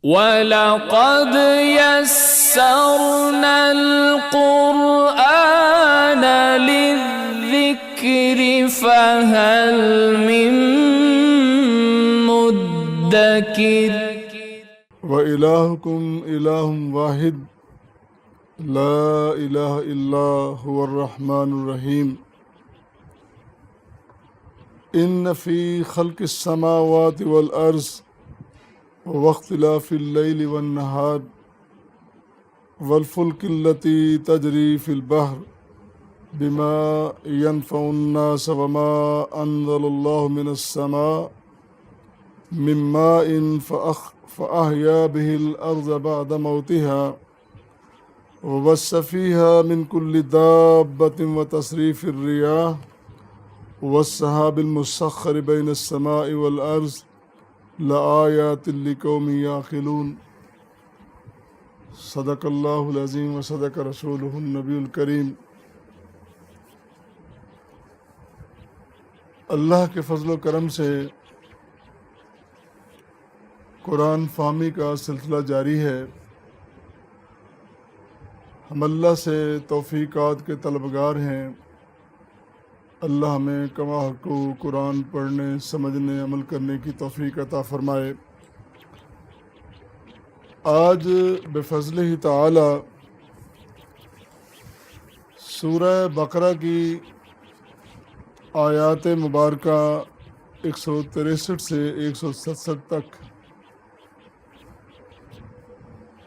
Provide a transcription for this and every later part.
وَلَقَدْ يَسَّرْنَا الْقُرْآنَ لِلذِّكْرِ فَهَلْ مِن مُّدَّكِرٍ وَإِلَٰهُكُمْ إِلَٰهٌ وَاحِدٌ لَا إِلَٰهَ إِلَّا هُوَ الرَّحْمَٰنُ الرَّحِيمُ إِنَّ فِي خَلْقِ السَّمَاوَاتِ وَالْأَرْضِ وَاخْتِلَافِ اللَّيْلِ وَالنَّهَارِ وَالْفُلْكِ الَّتِي تَجْرِي فِي الْبَحْرِ بِمَا يَنفَعُ النَّاسَ وَمَا أَنزَلَ اللَّهُ مِنَ السَّمَاءِ مِن مَّاءٍ فَأَحْيَا بِهِ الْأَرْضَ بَعْدَ مَوْتِهَا وَبَثَّ فِيهَا مِن كُلِّ دَابَّةٍ وَتَصْرِيفِ الرِّيَاحِ وَالسَّحَابِ الْمُسَخَّرِ بَيْنَ السَّمَاءِ وَالْأَرْضِ لَآيَاتٍ لِقَوْمٍ يَعْقِلُونَ صدق اللہ العظیم وصدق رسولہ النبی الکریم۔ اللہ کے فضل و کرم سے قرآن فہمی کا سلسلہ جاری ہے۔ ہم اللہ سے توفیقات کے طلبگار ہیں۔ اللہ ہمیں کما حق قرآن پڑھنے، سمجھنے، عمل کرنے کی توفیق عطا فرمائے۔ آج بفضلہ تعالی سورہ بقرہ کی آیات مبارکہ 163 سے 167 تک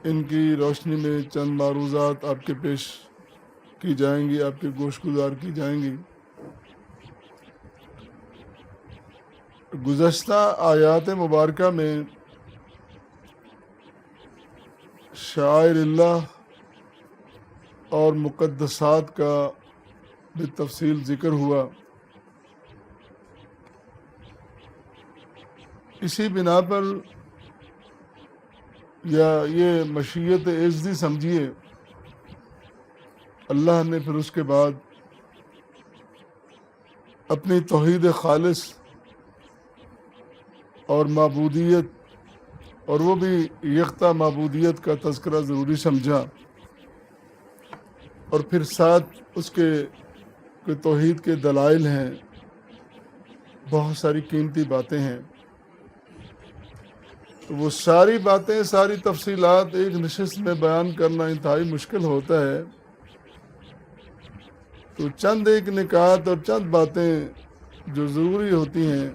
ان کی روشنی میں چند معروضات آپ کے پیش کی جائیں گی، آپ کے گوش گزار کی جائیں گی۔ گزشتہ آیات مبارکہ میں شعائر اللہ اور مقدسات کا بالتفصیل ذکر ہوا۔ اسی بنا پر یا یہ مشیت عزتی سمجھیے، اللہ نے پھر اس کے بعد اپنی توحید خالص اور معبودیت، اور وہ بھی یکتا معبودیت کا تذکرہ ضروری سمجھا، اور پھر ساتھ اس کے توحید کے دلائل ہیں، بہت ساری قیمتی باتیں ہیں۔ تو وہ ساری باتیں، ساری تفصیلات ایک نشست میں بیان کرنا انتہائی مشکل ہوتا ہے، تو چند ایک نکات اور چند باتیں جو ضروری ہوتی ہیں،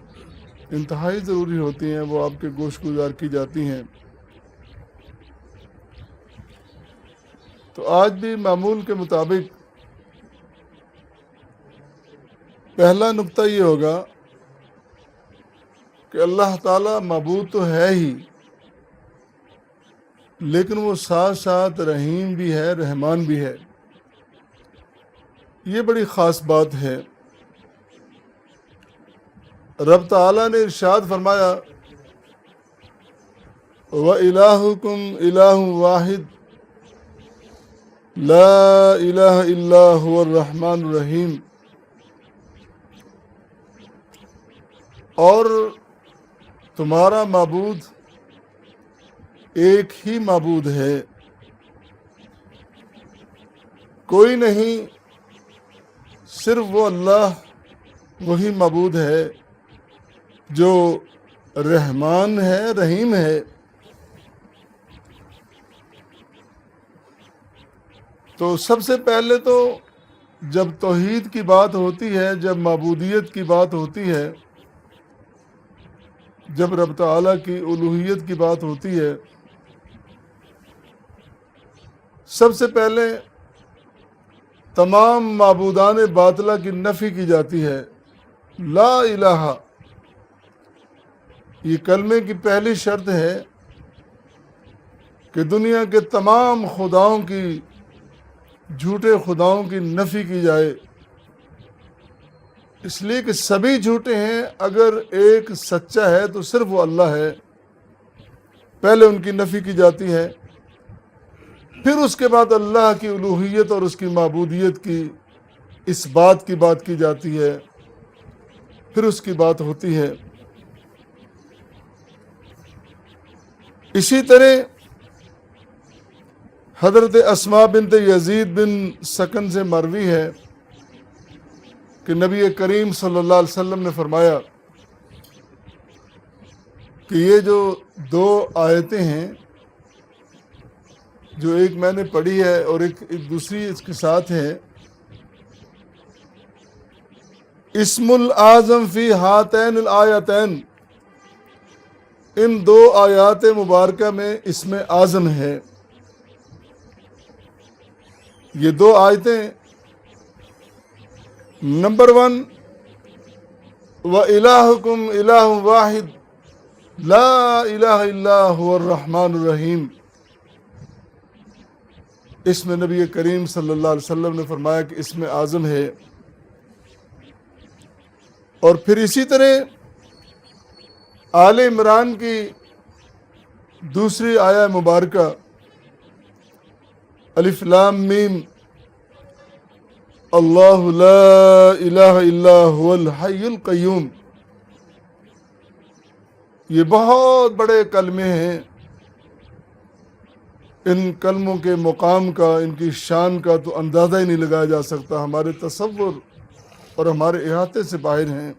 انتہائی ضروری ہوتی ہیں، وہ آپ کے گوش گزار کی جاتی ہیں۔ تو آج بھی معمول کے مطابق پہلا نقطہ یہ ہوگا کہ اللہ تعالیٰ معبود تو ہے ہی، لیکن وہ ساتھ ساتھ رحیم بھی ہے، رحمان بھی ہے۔ یہ بڑی خاص بات ہے۔ رب تعالیٰ نے ارشاد فرمایا وَإِلَٰهُكُمْ إِلَٰهٌ وَاحِدٌ لَا إِلَٰهَ إِلَّا هُوَ الرَّحْمَٰنُ الرَّحِيمُ، اور تمہارا معبود ایک ہی معبود ہے، کوئی نہیں، صرف وہ اللہ، وہی معبود ہے جو رحمان ہے، رحیم ہے۔ تو سب سے پہلے تو جب توحید کی بات ہوتی ہے، جب معبودیت کی بات ہوتی ہے، جب رب تعالیٰ کی الوہیت کی بات ہوتی ہے، سب سے پہلے تمام معبودان باطلہ کی نفی کی جاتی ہے۔ لا الہ، یہ کلمے کی پہلی شرط ہے کہ دنیا کے تمام خداؤں کی، جھوٹے خداؤں کی نفی کی جائے، اس لیے کہ سبھی جھوٹے ہیں، اگر ایک سچا ہے تو صرف وہ اللہ ہے۔ پہلے ان کی نفی کی جاتی ہے، پھر اس کے بعد اللہ کی الوہیت اور اس کی معبودیت کی اس بات کی بات کی جاتی ہے، پھر اس کی بات ہوتی ہے۔ اسی طرح حضرت اسماء بنت یزید بن سکن سے مروی ہے کہ نبی کریم صلی اللہ علیہ وسلم نے فرمایا کہ یہ جو دو آیتیں ہیں، جو ایک میں نے پڑھی ہے اور ایک دوسری اس کے ساتھ ہے، اسم الاعظم فی ہاتین الآیتین، ان دو آیات مبارکہ میں اسم اعظم ہے۔ یہ دو آیتیں، نمبر 1 وَإِلَٰهُكُمْ إِلَٰهٌ وَاحِدٌ لَا إِلَٰهَ إِلَّا هُوَ الرَّحْمَٰنُ الرَّحِيمُ، اس میں نبی کریم صلی اللہ علیہ وسلم نے فرمایا کہ اسم اعظم ہے۔ اور پھر اسی طرح آل عمران کی دوسری آیہ مبارکہ الف لام میم اللہ لا الہ الا هو الحی القیوم، یہ بہت بڑے کلمے ہیں۔ ان کلموں کے مقام کا، ان کی شان کا تو اندازہ ہی نہیں لگایا جا سکتا، ہمارے تصور اور ہمارے احاطے سے باہر ہیں۔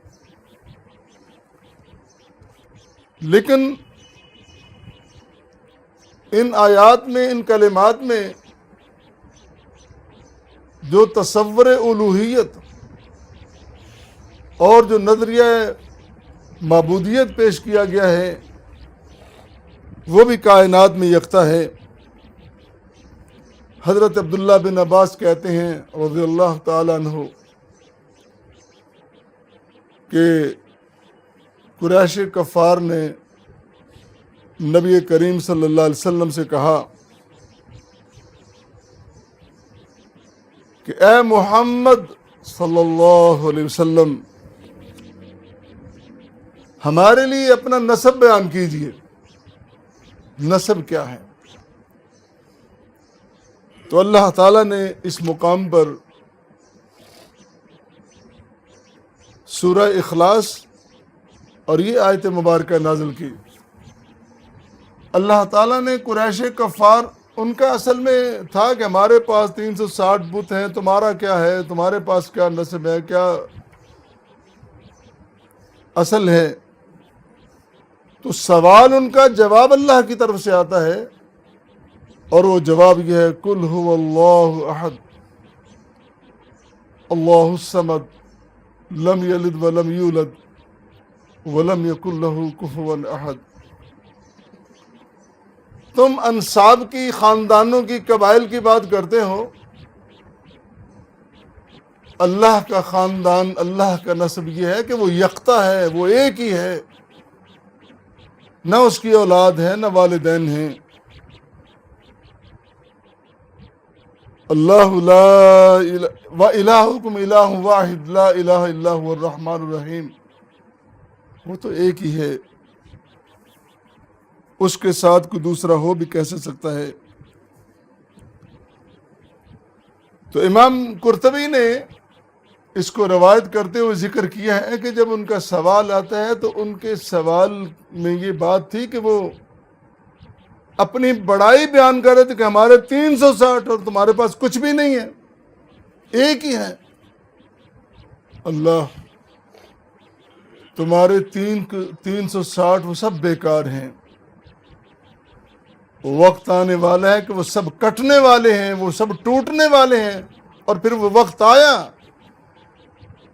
لیکن ان آیات میں، ان کلمات میں جو تصور الوہیت اور جو نظریہ معبودیت پیش کیا گیا ہے، وہ بھی کائنات میں یکتا ہے۔ حضرت عبداللہ بن عباس کہتے ہیں رضی اللہ تعالیٰ عنہ کہ قریش کفار نے نبی کریم صلی اللہ علیہ وسلم سے کہا کہ اے محمد صلی اللہ علیہ وسلم، ہمارے لیے اپنا نسب بیان کیجئے، نسب کیا ہے؟ تو اللہ تعالیٰ نے اس مقام پر سورہ اخلاص اور یہ آیت مبارکہ نازل کی۔ اللہ تعالیٰ نے قریش کفار، ان کا اصل میں تھا کہ ہمارے پاس 360 بت ہیں، تمہارا کیا ہے، تمہارے پاس کیا نسب ہے، کیا اصل ہے؟ تو سوال ان کا جواب اللہ کی طرف سے آتا ہے، اور وہ جواب یہ ہے قُلْ هُوَ اللَّهُ أَحَدٌ اللَّهُ الصَّمَدُ لَمْ يَلِدْ وَلَمْ يُولَدْ وَلَمْ يَكُنْ لَهُ كُفُوًا أَحَدٌ۔ تم انساب کی، خاندانوں کی، قبائل کی بات کرتے ہو، اللہ کا خاندان، اللہ کا نسب یہ ہے کہ وہ یکتا ہے، وہ ایک ہی ہے، نہ اس کی اولاد ہے، نہ والدین ہیں۔ اللہ لا وَإِلَٰهُكُمْ إِلَٰهٌ وَاحِدٌ لَا إِلَٰهَ إِلَّا هُوَ الرَّحْمَٰنُ الرَّحِيمُ، وہ تو ایک ہی ہے، اس کے ساتھ کوئی دوسرا ہو بھی کیسے سکتا ہے؟ تو امام قرطبی نے اس کو روایت کرتے ہوئے ذکر کیا ہے کہ جب ان کا سوال آتا ہے تو ان کے سوال میں یہ بات تھی کہ وہ اپنی بڑائی بیان کر رہے تھے کہ ہمارے 360 اور تمہارے پاس کچھ بھی نہیں ہے، ایک ہی ہے۔ اللہ، تمہارے 360 وہ سب بیکار ہیں، وقت آنے والا ہے کہ وہ سب کٹنے والے ہیں، وہ سب ٹوٹنے والے ہیں۔ اور پھر وہ وقت آیا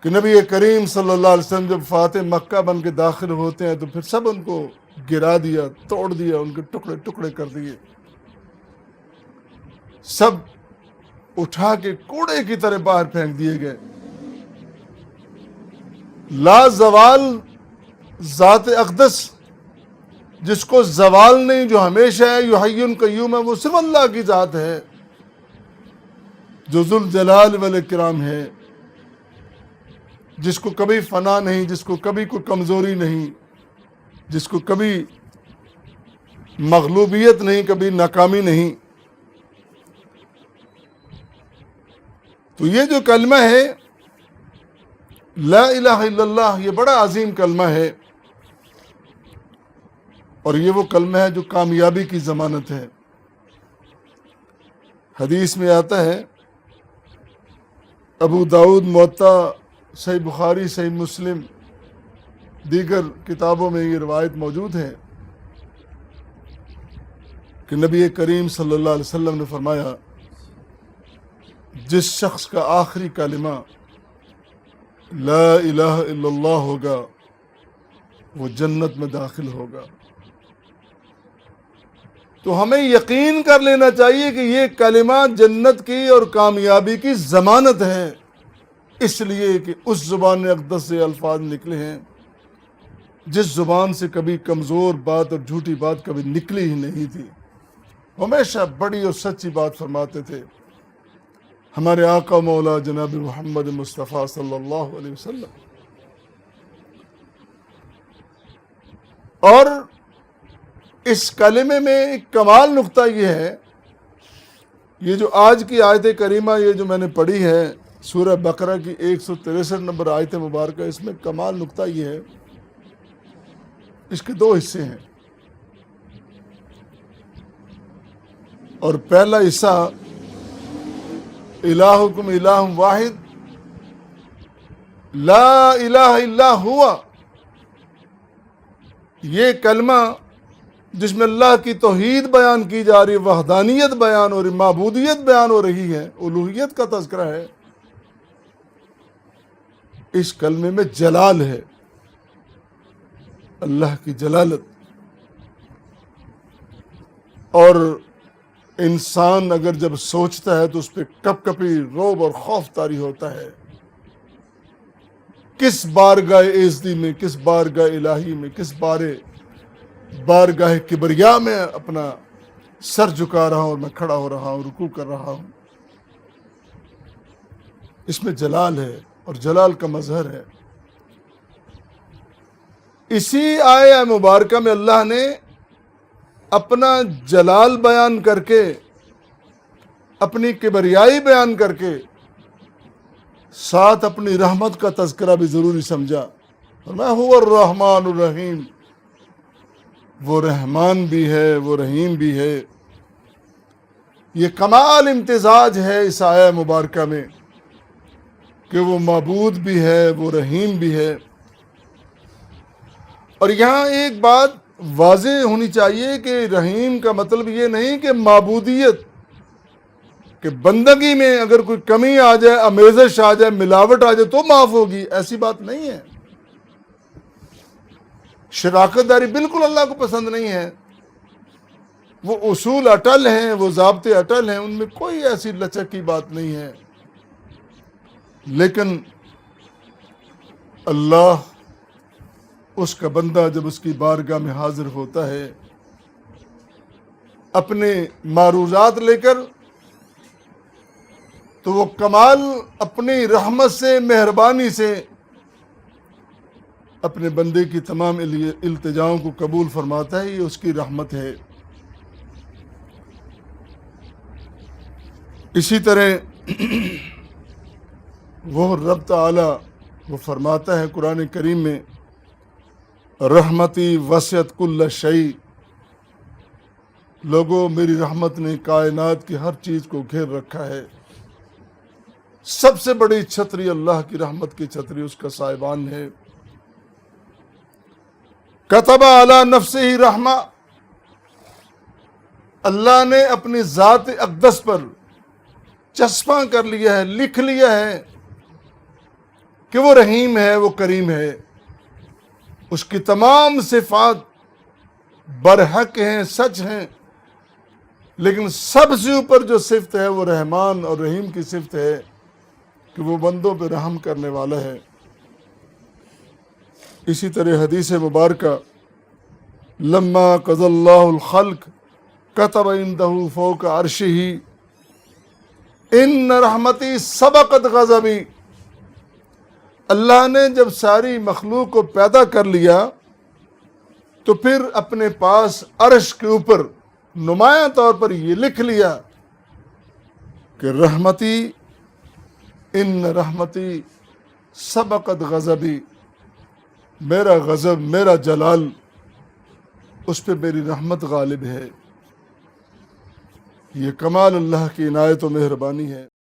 کہ نبی کریم صلی اللہ علیہ وسلم جب فاتح مکہ بن کے داخل ہوتے ہیں تو پھر سب ان کو گرا دیا، توڑ دیا، ان کے ٹکڑے ٹکڑے کر دیے، سب اٹھا کے کوڑے کی طرح باہر پھینک دیے گئے۔ لا زوال ذات اقدس، جس کو زوال نہیں، جو ہمیشہ ہے، جو حی قیوم ہے، وہ صرف اللہ کی ذات ہے، جو ذوالجلال والاکرام ہے، جس کو کبھی فنا نہیں، جس کو کبھی کوئی کمزوری نہیں، جس کو کبھی مغلوبیت نہیں، کبھی ناکامی نہیں۔ تو یہ جو کلمہ ہے لا الہ الا اللہ، یہ بڑا عظیم کلمہ ہے، اور یہ وہ کلمہ ہے جو کامیابی کی ضمانت ہے۔ حدیث میں آتا ہے، ابو داؤد، موطا، صحیح بخاری، صحیح مسلم، دیگر کتابوں میں یہ روایت موجود ہے کہ نبی کریم صلی اللہ علیہ وسلم نے فرمایا، جس شخص کا آخری کلمہ لا الہ الا اللہ ہوگا وہ جنت میں داخل ہوگا۔ تو ہمیں یقین کر لینا چاہیے کہ یہ کلمہ جنت کی اور کامیابی کی ضمانت ہے، اس لیے کہ اس زبان اقدس سے الفاظ نکلے ہیں جس زبان سے کبھی کمزور بات اور جھوٹی بات کبھی نکلی ہی نہیں تھی۔ ہمیشہ بڑی اور سچی بات فرماتے تھے ہمارے آقا مولا جناب محمد مصطفیٰ صلی اللہ علیہ وسلم۔ اور اس کلمے میں ایک کمال نقطہ یہ ہے، یہ جو آج کی آیت کریمہ یہ جو میں نے پڑھی ہے سورہ بقرہ کی 163 نمبر آیت مبارکہ، اس میں کمال نقطہ یہ ہے، اس کے دو حصے ہیں، اور پہلا حصہ الہکم الہ واحد لا الہ الا ہوا، یہ کلمہ جس میں اللہ کی توحید بیان کی جا رہی ہے، وحدانیت بیان ہو رہی، معبودیت بیان ہو رہی ہے، الوہیت کا تذکرہ ہے، اس کلمے میں جلال ہے، اللہ کی جلالت۔ اور انسان اگر جب سوچتا ہے تو اس پہ کپ کپی روب اور خوف طاری ہوتا ہے، کس بارگاہ عزتی میں، کس بارگاہ الہی میں، کس بارگاہ کبریا میں اپنا سر جھکا رہا ہوں اور میں کھڑا ہو رہا ہوں، رکوع کر رہا ہوں۔ اس میں جلال ہے اور جلال کا مظہر ہے۔ اسی آیہ مبارکہ میں اللہ نے اپنا جلال بیان کر کے، اپنی کبریائی بیان کر کے، ساتھ اپنی رحمت کا تذکرہ بھی ضروری سمجھا۔ فرمایا هو الرحمن الرحیم، وہ رحمان بھی ہے، وہ رحیم بھی ہے۔ یہ کمال امتزاج ہے اس آیہ مبارکہ میں کہ وہ معبود بھی ہے، وہ رحیم بھی ہے۔ اور یہاں ایک بات واضح ہونی چاہیے کہ رحیم کا مطلب یہ نہیں کہ معبودیت، کہ بندگی میں اگر کوئی کمی آ جائے، آمیزش آ جائے، ملاوٹ آ جائے تو معاف ہوگی، ایسی بات نہیں ہے۔ شراکت داری بالکل اللہ کو پسند نہیں ہے، وہ اصول اٹل ہیں، وہ ضابطے اٹل ہیں، ان میں کوئی ایسی لچک کی بات نہیں ہے۔ لیکن اللہ، اس کا بندہ جب اس کی بارگاہ میں حاضر ہوتا ہے اپنے معروضات لے کر، تو وہ کمال اپنی رحمت سے، مہربانی سے اپنے بندے کی تمام التجاؤں کو قبول فرماتا ہے، یہ اس کی رحمت ہے۔ اسی طرح وہ رب تعالی وہ فرماتا ہے قرآن کریم میں، رحمتی وسعت کل شیء، لوگوں میری رحمت نے کائنات کی ہر چیز کو گھیر رکھا ہے۔ سب سے بڑی چھتری اللہ کی رحمت کی چھتری اس کا سائبان ہے۔ کتب علی نفسہ رحمہ، اللہ نے اپنی ذات اقدس پر چسپاں کر لیا ہے، لکھ لیا ہے کہ وہ رحیم ہے، وہ کریم ہے، اس کی تمام صفات برحق ہیں، سچ ہیں، لیکن سب سے اوپر جو صفت ہے وہ رحمان اور رحیم کی صفت ہے کہ وہ بندوں پہ رحم کرنے والا ہے۔ اسی طرح حدیث مبارکہ، لما قضى اللہ الخلق كتب عنده فوق عرشہ ان رحمتی سبقت غضبی، اللہ نے جب ساری مخلوق کو پیدا کر لیا تو پھر اپنے پاس عرش کے اوپر نمایاں طور پر یہ لکھ لیا کہ رحمتی، ان رحمتی سبقت غضبی، میرا غضب، میرا جلال اس پہ میری رحمت غالب ہے۔ یہ کمال اللہ کی عنایت و مہربانی ہے۔